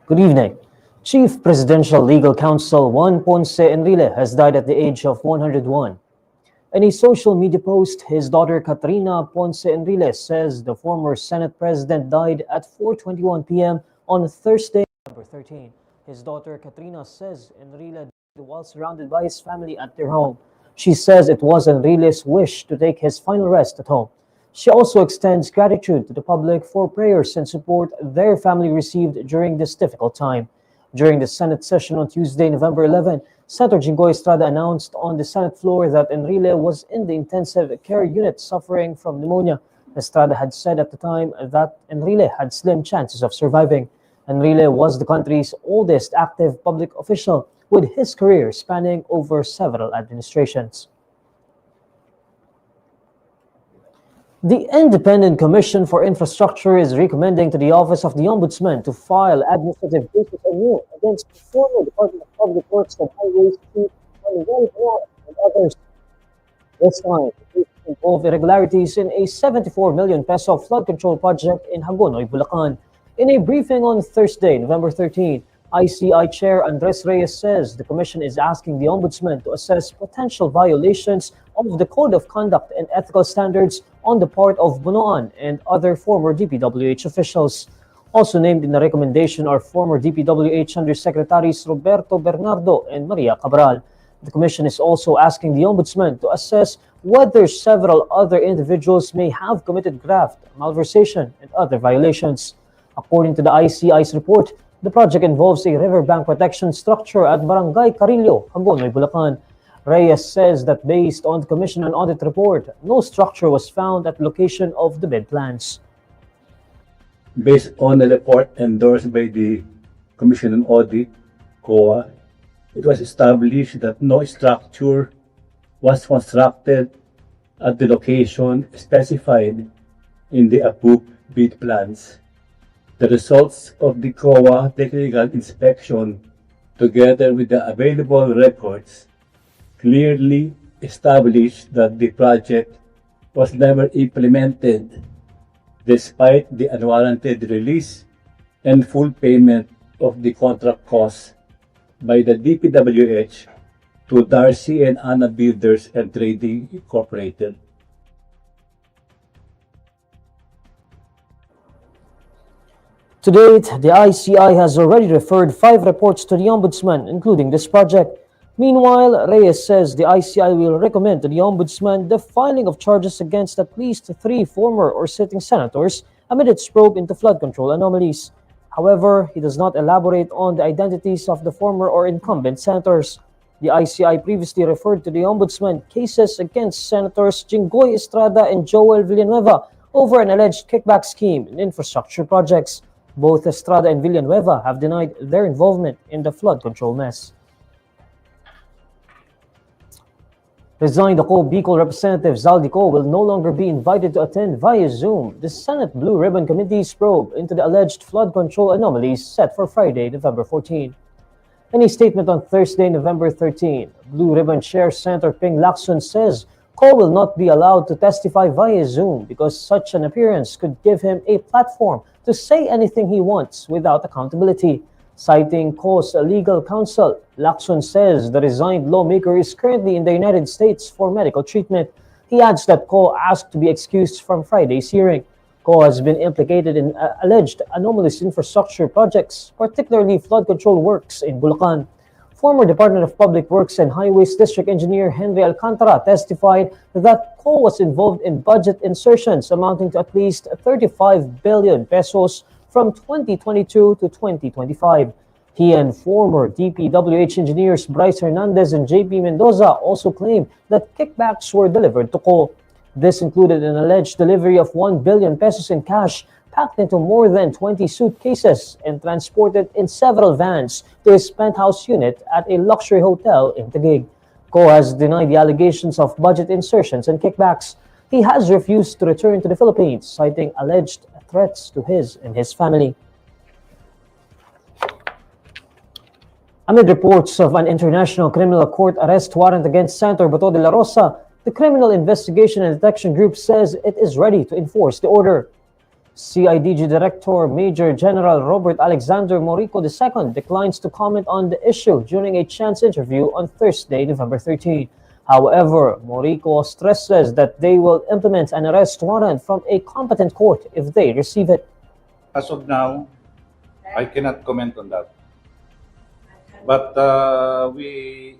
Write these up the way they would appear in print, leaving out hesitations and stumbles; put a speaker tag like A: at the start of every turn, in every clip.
A: Good evening. Chief Presidential Legal Counsel Juan Ponce Enrile has died at the age of 101. In a social media post, his daughter Katrina Ponce Enrile says the former Senate President died at 4:21 p.m. on Thursday, November 13. His daughter Katrina says Enrile died while surrounded by his family at their home. She says it was Enrile's wish to take his final rest at home. She also extends gratitude to the public for prayers and support their family received during this difficult time. During the Senate session on Tuesday, November 11, Senator Jinggoy Estrada announced on the Senate floor that Enrile was in the intensive care unit suffering from pneumonia. Estrada had said at the time that Enrile had slim chances of surviving. Enrile was the country's oldest active public official, with his career spanning over several administrations. The Independent Commission for Infrastructure is recommending to the Office of the Ombudsman to file administrative cases anew against the former Department of Public Works and Highways Chief Juan Ponce and others. This time, the cases involve irregularities in a 74 million peso flood control project in Hagonoy, Bulacan. In a briefing on Thursday, November 13, ICI Chair Andres Reyes says the Commission is asking the Ombudsman to assess potential violations of the Code of Conduct and Ethical Standards on the part of Bonoan and other former DPWH officials. Also named in the recommendation are former DPWH Undersecretaries Roberto Bernardo and Maria Cabral. The Commission is also asking the Ombudsman to assess whether several other individuals may have committed graft, malversation, and other violations. According to the ICI's report, the project involves a riverbank protection structure at Barangay Carillo, Hagonoy, Bulacan. Reyes says that based on the Commission on Audit report, no structure was found at the location of the bid plans.
B: Based on the report endorsed by the Commission on Audit, COA, it was established that no structure was constructed at the location specified in the approved bid plans. The results of the COA technical inspection, together with the available records, clearly established that the project was never implemented despite the unwarranted release and full payment of the contract costs by the DPWH to Darcy and Anna Builders and Trading Incorporated.
A: To date, the ICI has already referred 5 reports to the Ombudsman, including this project. Meanwhile, Reyes says the ICI will recommend to the Ombudsman the filing of charges against at least 3 former or sitting senators amid its probe into flood control anomalies. However, he does not elaborate on the identities of the former or incumbent senators. The ICI previously referred to the Ombudsman cases against Senators Jinggoy Estrada and Joel Villanueva over an alleged kickback scheme in infrastructure projects. Both Estrada and Villanueva have denied their involvement in the flood control mess. Resigned Bicol Representative Zaldy Co will no longer be invited to attend via Zoom the Senate Blue Ribbon Committee's probe into the alleged flood control anomalies set for Friday, November 14. In a statement on Thursday, November 13, Blue Ribbon Chair Senator Ping Lacson says Co will not be allowed to testify via Zoom because such an appearance could give him a platform to say anything he wants without accountability. Citing Co's legal counsel, Lacson says the resigned lawmaker is currently in the United States for medical treatment. He adds that Co asked to be excused from Friday's hearing. Co has been implicated in alleged anomalous infrastructure projects, particularly flood control works in Bulacan. Former Department of Public Works and Highways District Engineer Henry Alcantara testified that Co was involved in budget insertions amounting to at least 35 billion pesos from 2022 to 2025. He and former DPWH engineers Bryce Hernandez and JP Mendoza also claimed that kickbacks were delivered to Co. This included an alleged delivery of 1 billion pesos in cash packed into more than 20 suitcases and transported in several vans to his penthouse unit at a luxury hotel in Taguig. Co has denied the allegations of budget insertions and kickbacks. He has refused to return to the Philippines, citing alleged threats to his and his family. Amid reports of an international criminal court arrest warrant against Senator Dela Rosa, the Criminal Investigation and Detection Group says it is ready to enforce the order. CIDG Director Major General Robert Alexander Morico II declines to comment on the issue during a chance interview on Thursday, November 13. However, Morico stresses that they will implement an arrest warrant from a competent court if they receive it.
C: As of now, I cannot comment on that. But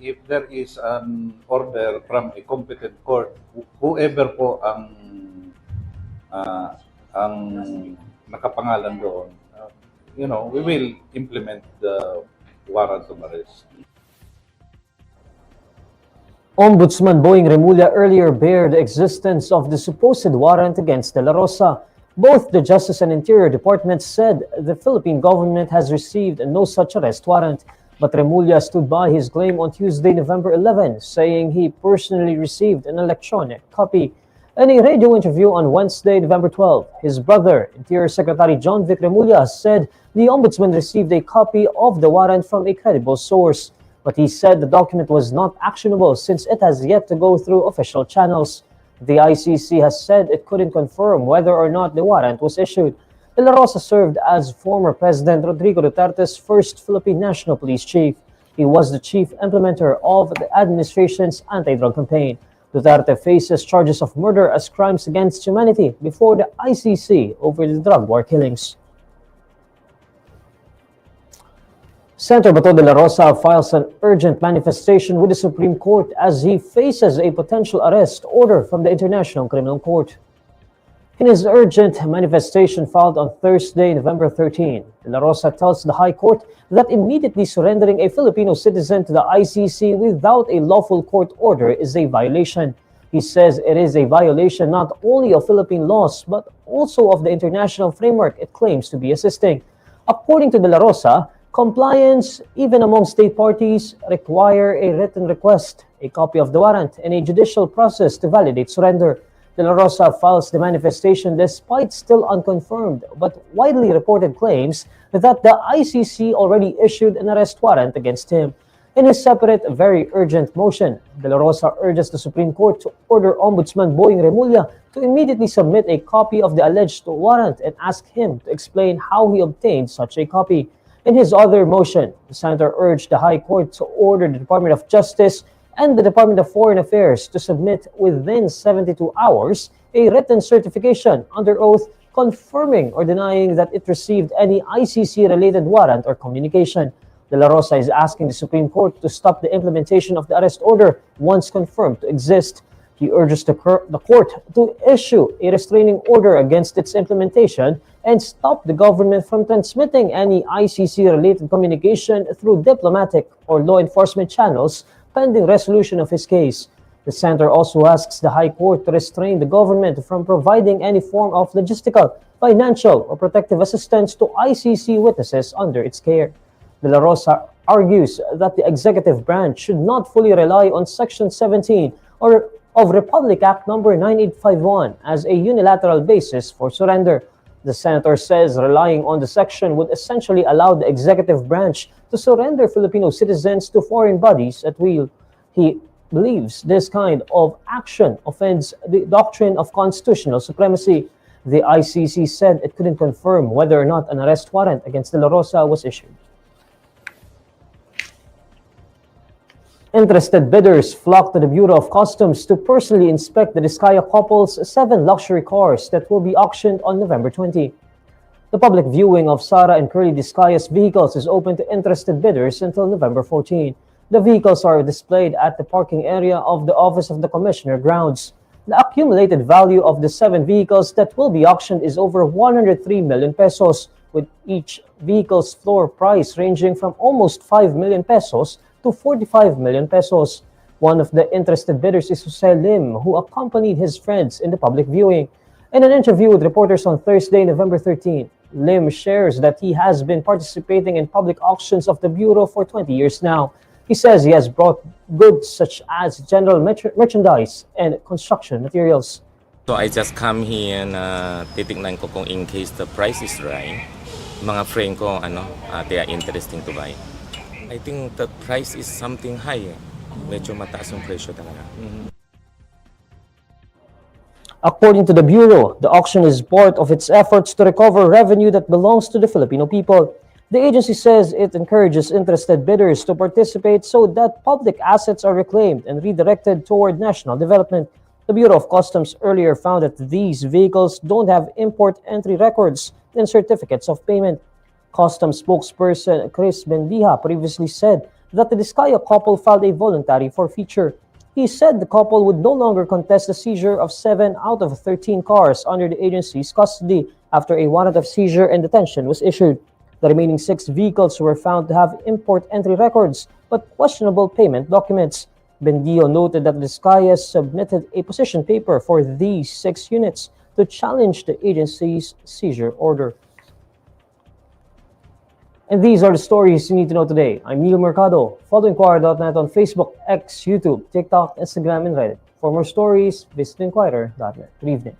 C: if there is an order from a competent court, whoever po ang nakapangalan doon, we will implement the warrant of arrest.
A: Ombudsman Boying Remulla earlier bared the existence of the supposed warrant against Dela Rosa. Both the Justice and Interior Departments said the Philippine government has received no such arrest warrant. But Remulla stood by his claim on Tuesday, November 11, saying he personally received an electronic copy. In a radio interview on Wednesday, November 12, his brother, Interior Secretary John Vic Remulla, said the Ombudsman received a copy of the warrant from a credible source. But he said the document was not actionable since it has yet to go through official channels. The ICC has said it couldn't confirm whether or not the warrant was issued. Dela Rosa served as former President Rodrigo Duterte's first Philippine National Police Chief. He was the chief implementer of the administration's anti-drug campaign. Duterte faces charges of murder as crimes against humanity before the ICC over the drug war killings. Senator Bato de la Rosa files an urgent manifestation with the Supreme Court as he faces a potential arrest order from the International Criminal Court. In his urgent manifestation filed on Thursday, November 13, De La Rosa tells the High Court that immediately surrendering a Filipino citizen to the ICC without a lawful court order is a violation. He says it is a violation not only of Philippine laws but also of the international framework it claims to be assisting. According to De La Rosa, compliance, even among state parties, require a written request, a copy of the warrant, and a judicial process to validate surrender. De La Rosa files the manifestation despite still unconfirmed but widely reported claims that the ICC already issued an arrest warrant against him. In his separate, very urgent motion, De La Rosa urges the Supreme Court to order Ombudsman Boying Remulla to immediately submit a copy of the alleged warrant and ask him to explain how he obtained such a copy. In his other motion, the senator urged the High Court to order the Department of Justice and the Department of Foreign Affairs to submit within 72 hours a written certification under oath confirming or denying that it received any ICC-related warrant or communication. De La Rosa is asking the Supreme Court to stop the implementation of the arrest order once confirmed to exist. He urges the court to issue a restraining order against its implementation and stop the government from transmitting any ICC-related communication through diplomatic or law enforcement channels pending resolution of his case. The senator also asks the High Court to restrain the government from providing any form of logistical, financial, or protective assistance to ICC witnesses under its care. De La Rosa argues that the executive branch should not fully rely on Section 17 of Republic Act No. 9851 as a unilateral basis for surrender. The senator says relying on the section would essentially allow the executive branch to surrender Filipino citizens to foreign bodies at will. He believes this kind of action offends the doctrine of constitutional supremacy. The ICC said it couldn't confirm whether or not an arrest warrant against De La Rosa was issued. Interested bidders flocked to the Bureau of Customs to personally inspect the Discaya couple's 7 luxury cars that will be auctioned on November 20. The public viewing of Sara and Curly Discaya's vehicles is open to interested bidders until November 14. The vehicles are displayed at the parking area of the Office of the Commissioner grounds. The accumulated value of the 7 vehicles that will be auctioned is over 103 million pesos, with each vehicle's floor price ranging from almost 5 million pesos to 45 million pesos. One of the interested bidders is Jose Lim, who accompanied his friends in the public viewing. In an interview with reporters on Thursday, November 13, Lim shares that he has been participating in public auctions of the Bureau for 20 years now. He says he has brought goods such as general merchandise and construction materials.
D: So I just come here and titignan ko kung in case the price is right. Mga friend ko, they are interesting to buy. I think the price is something high. Medyo mataas yung presyo talaga.
A: According to the Bureau, the auction is part of its efforts to recover revenue that belongs to the Filipino people. The agency says it encourages interested bidders to participate so that public assets are reclaimed and redirected toward national development. The Bureau of Customs earlier found that these vehicles don't have import entry records and certificates of payment. Customs spokesperson Chris Bendiha previously said that the Discaya couple filed a voluntary forfeiture. He said the couple would no longer contest the seizure of 7 out of 13 cars under the agency's custody after a warrant of seizure and detention was issued. The remaining 6 vehicles were found to have import entry records but questionable payment documents. Bendio noted that Discaya submitted a position paper for these 6 units to challenge the agency's seizure order. And these are the stories you need to know today. I'm Neil Mercado. Follow INQUIRER.net on Facebook, X, YouTube, TikTok, Instagram, and Reddit. For more stories, visit INQUIRER.net. Good evening.